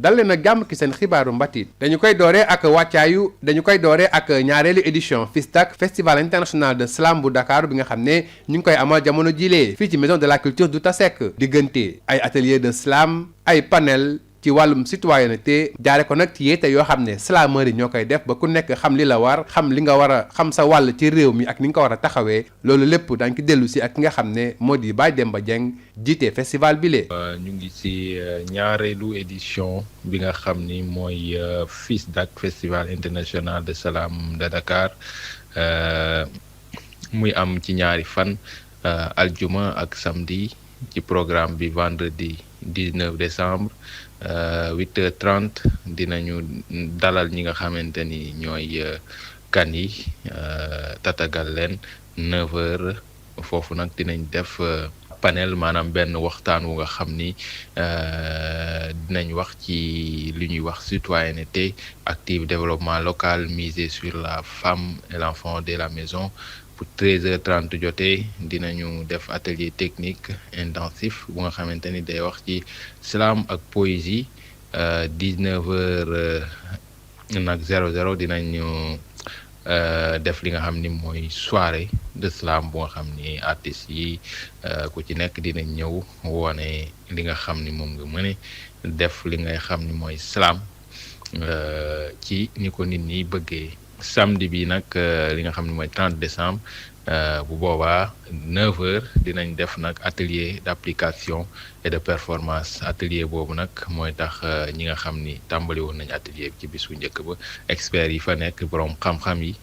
dal leen ak jàmm ki seen xibaaru mbatit dañu koy dooree ak ñaareelu édition FISDAK festival international de slam bu Dakar bi nga xam ne ñu ngi koy amal jamono jilee fii ci maison de la culture du Tasek diggante ay atelier de slam ay panel ci wàllum citoyenneté jaare ko nag ci yeete yoo xam ne slameurs yi ñoo koy def ba ku nekk xam li la war xam li nga war a xam sa wàll ci réew mi ak ni nga ko war a taxawee loolu lépp dañ ko dellu si ak ki nga xam ne moo di Baye Demba Dieng jiite festival bi lee ñu ngi ci ñaareelu édition bi nga xam ni mooy FISDAK festival international de slam de Dakar muy am ci ñaari fan aljuma ak samedi ci programme bi vendredi 19 décembre 8h30 dinañu dalal ñi nga xamante ni ñooy kan yi tatagal leen 9h foofu nag dinañ def panel maanaam benn waxtaan wu nga xam ni dinañ wax ci li ñuy wax citoyenneté active développement local misé sur la femme et l'enfant dès la maison. Pour 13h30 jotee dinañu def atelier technique intensif bu nga xamante ni day wax ci slam ak poésie 19h nag 00 dinañu def li nga xam ni mooy soirée de slam bu nga xam ni artistes yi ku ci nekk dinañ ñëw wone li nga xam ni moom nga mëne def li ngay xam ni mooy slam ci ni ko nit ñi bëggee. Samedi bi nag li nga xam ne mooy 30 décembre bu boobaa 9h dinañ def nag atelier d'application et de performance atelier boobu nag mooy tax ñi nga xam ni tàmbali woon nañ atelier bi ci bisu njëkk ba experts yi fa nekk borom xam-xam yi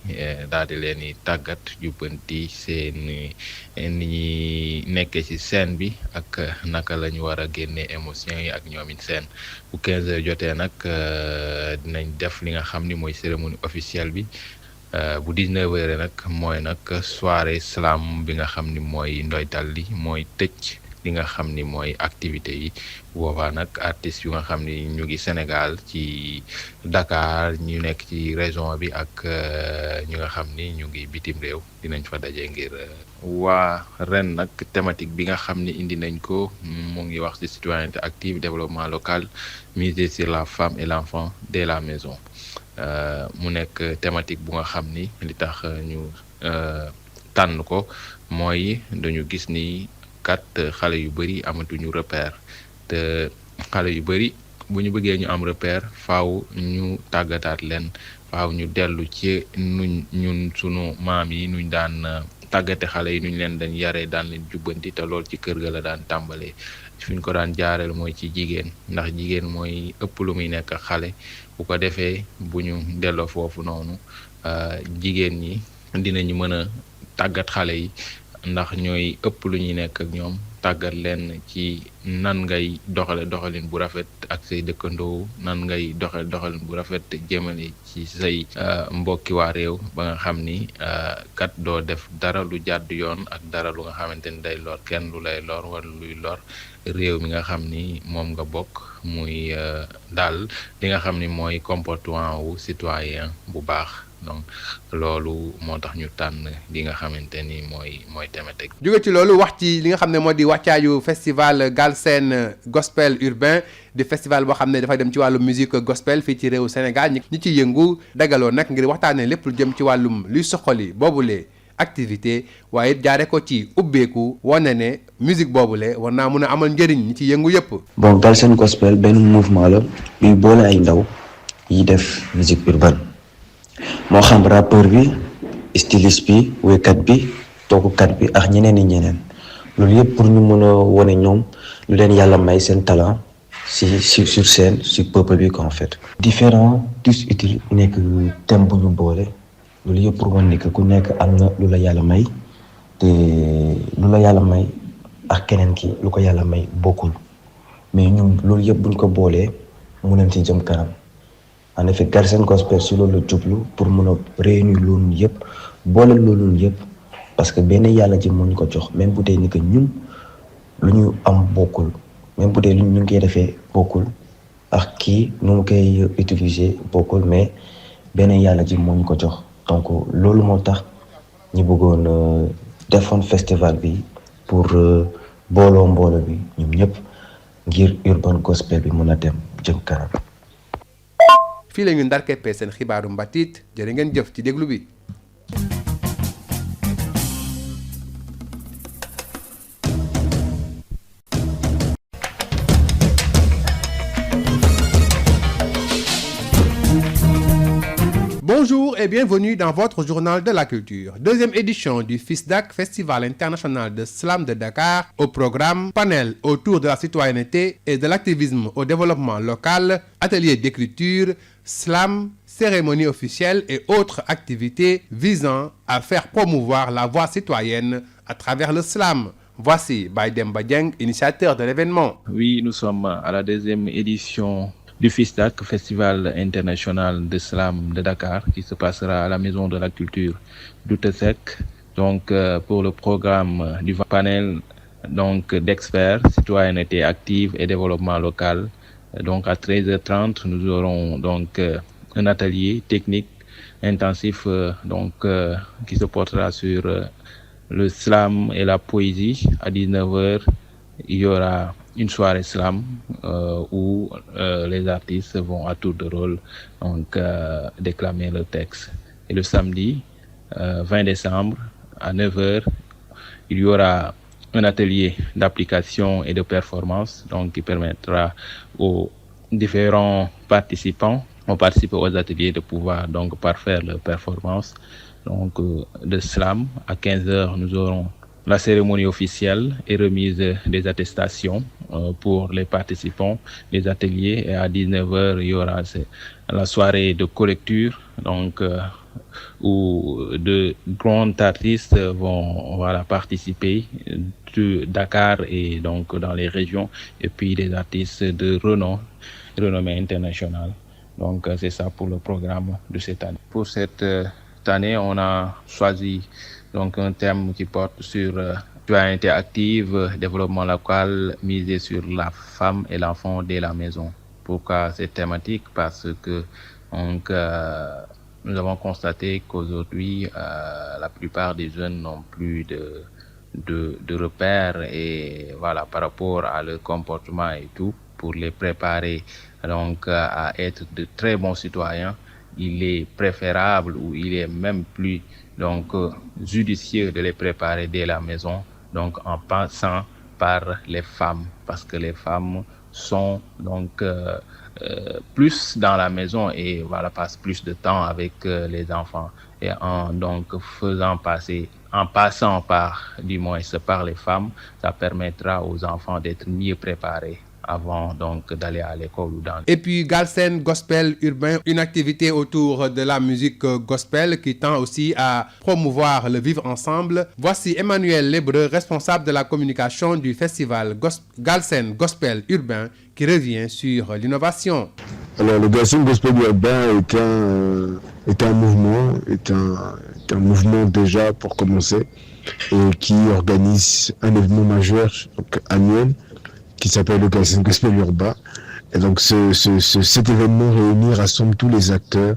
daal di leen di tàggat jubbanti seen ni ñuy nekkee ci scène bi ak naka la ñu war a génnee émotions yi ak ñoom it scène bu 15h jotee nag dinañ def li nga xam ni mooy cérémonie officielle bi. Bu 19h nag mooy nag soirée slam bi nga xam ni mooy ndoytal li mooy tëj li nga xam ni mooy activité yi boobaa nag artistes yu nga xam ni ñu ngi Sénégal ci Dakar ñu nekk ci région bi ak ñu nga xam ni ñu ngi bitim réew dinañ fa daje ngir waa ren nag thématique bi nga xam ni indi nañ ko mu ngi wax ci citoyenneté active développement local misé sur la femme et l'enfant dès la maison. Mu nekk thématique bu nga xam ni li tax ñu tànn ko mooy dañu gis ni kat xale yu bari amatuñu repère te xale yu bari bu ñu bëggee ñu am repère faaw ñu tàggataat leen faaw ñu dellu ci ñun sunu maam yi nuñ daan tàggate xale yi nuñ leen dañ yaree daan leen jubbanti te lool ci kër ga la daan tàmbalee fi ñu ko daan jaareel mooy ci jigéen ndax jigéen mooy ëpp lu muy nekk xale bu ko defee bu ñu delloo foofu noonu jigéen ñi dinañu mën a tàggat xale yi ndax ñooy ëpp lu ñuy nekk ak ñoom tàggat leen ci nan ngay doxalin bu rafet ak say dëkkandoo nan ngay doxalin bu rafet jëmale ci say mbokki waa réew ba nga xam ni kat doo def dara lu jàdd yoon ak dara lu nga xamante ni day lor kenn lu lay lor wala luy lor réew mi nga xam ni moom nga bokk muy daal li nga xam ni mooy comportement wu citoyen bu baax. Donc loolu moo tax ñu tànn li nga xamante ni mooy thématique. jóge ci loolu wax ci li nga xam ne moo di wàccaayu festival Galsen Gospel Urbain di festival boo xam ne dafay dem ci wàllu musique gospel fii ci réewu Sénégal ñi ci yëngu dagaloo nag ngir waxtaanee lépp lu jëm ci wàllum luy soxali boobule activité waaye jaare ko ci ubbeeku wane ne musique boobule war naa mun a amal njëriñ ñi ci yëngu yëpp. Bon Galsen Gospel benn mouvement la buy boole ay ndaw yi def musique urbaine. moo xam rappeur bi styliste bi wéykat bi toogukat bi ak ñeneen loolu yëpp pour ñu mën a wane ñoom lu leen yàlla may seen talent sur scène sur peuple bi en fait. différents tous utiles nekk thème bu ñu boole loolu yëpp pour wane ni que ku nekk am na lu la yàlla may te lu la yàlla may ak keneen ki lu ko yàlla may bokkul mais ñun loolu yëpp buñ ko boolee mu leen ci jëm kanam. En effet Galsen Gospel si loolu la jublu pour mun a réunir loolu yëpp boole loolu yëpp parce que benn yàlla ji moo ñu ko jox même bu dee ni que ñun lu ñu am bokkul même bu dee ñu ngi koy defee bokkul ak kii nu mu koy utiliser bokkul mais benn yàlla ji moo ñu ko jox donc loolu moo tax ñu bëggoon defoon festival bi pour mbooloo bi ñoom ñëpp ngir urban gospel bi mun a dem jëm kanam. fii la ñu ndar keppee seen xibaaru mbatit jërë ngeen jëf ci déglu bi. Bonjour et bienvenue dans votre journal de la culture. Deuxième édition du FISDAC, Festival international de slam de Dakar, au programme panel autour de la citoyenneté et de l'activisme au développement local, atelier d'écriture, slam, cérémonie officielle et autres activités visant à faire promouvoir la voix citoyenne à travers le slam. Voici Baïdem Badieng, initiateur de l'événement. Oui, nous sommes à la deuxième édition du FISDAC, Festival international de slam de Dakar, qui se passera à la Maison de la Culture d'Outesec. Donc, pour le programme du panel d'experts, citoyenneté active et développement local. Donc, à 13h30, nous aurons un atelier technique intensif qui se portera sur le slam et la poésie. À 19h, il y aura une soirée slam où les artistes vont à tour de rôle déclamer le texte. Et le samedi 20 décembre à 9h, il y aura un atelier d'application et de performance qui permettra aux différents participants ont participé aux ateliers de pouvoir parfaire leur performance de slam. À 15h, nous aurons la cérémonie officielle et remise des attestations pour les participants des ateliers. Et à 19h, il y aura la soirée de collecture, où de grands artistes vont participer de Dakar et dans les régions, et puis des artistes de renommée internationale. Donc c'est ça pour le programme de cette année. Pour cette année, on a choisi un thème qui porte sur citoyenneté active, développement local, misé sur la femme et l'enfant dès la maison. Pourquoi cette thématique? Parce que nous avons constaté qu'aujourd'hui, la plupart des jeunes n'ont plus de repères et par rapport à leur comportement et tout, pour les préparer à être de très bons citoyens, il est préférable ou il est même plus judicieux de les préparer dès la maison, en passant par les femmes, parce que les femmes sont plus dans la maison et passent plus de temps avec les enfants, et en passant par les femmes, ça permettra aux enfants d'être mieux préparés avant d'aller à l'école ou dans... Et puis Galsen Gospel Urbain, une activité autour de la musique gospel qui tend aussi à promouvoir le vivre ensemble. Voici Emmanuel Lébreux, responsable de la communication du festival Galsen Gospel Urbain, qui revient sur l'innovation. Alors le Galsen Gospel Urbain est un mouvement déjà pour commencer, et qui organise un événement majeur annuel qui s'appelle le Galsen Gospel Urbain. Et donc cet événement réunit, rassemble tous les acteurs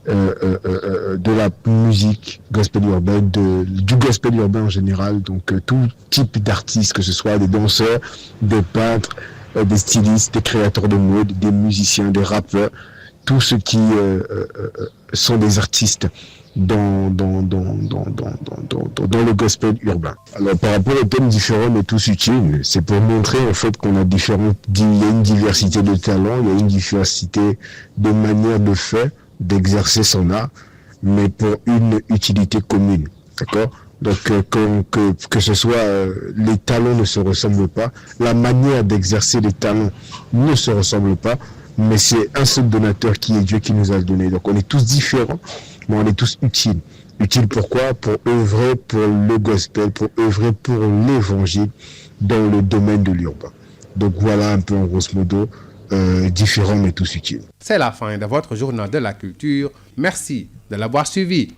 de la musique gospel urbaine, du gospel urbain en général, tout type d'artistes, que ce soit des danseurs, des peintres, des stylistes, des créateurs de mode, des musiciens, des rappeurs, tous ceux qui sont des artistes dans le gospel urbain. Alors par rapport aux thèmes différents mais tous utiles, c'est pour montrer en fait qu'on a il y a une diversité de talents, il y a une diversité de manières de faire, d'exercer son art, mais pour une utilité commune, d'accord? Donc que ce soit les talents ne se ressemblent pas, la manière d'exercer les talents ne se ressemble pas, mais c'est un seul donateur qui est Dieu qui nous a donné. Donc on est tous différents, mais on est tous utiles. Utiles pourquoi? Pour œuvrer pour le gospel, pour œuvrer pour l'évangile dans le domaine de l'urbain. Donc voilà un peu en grosso modo, différents mais tous utiles. C'est la fin de votre journal de la culture. Merci de l'avoir suivi.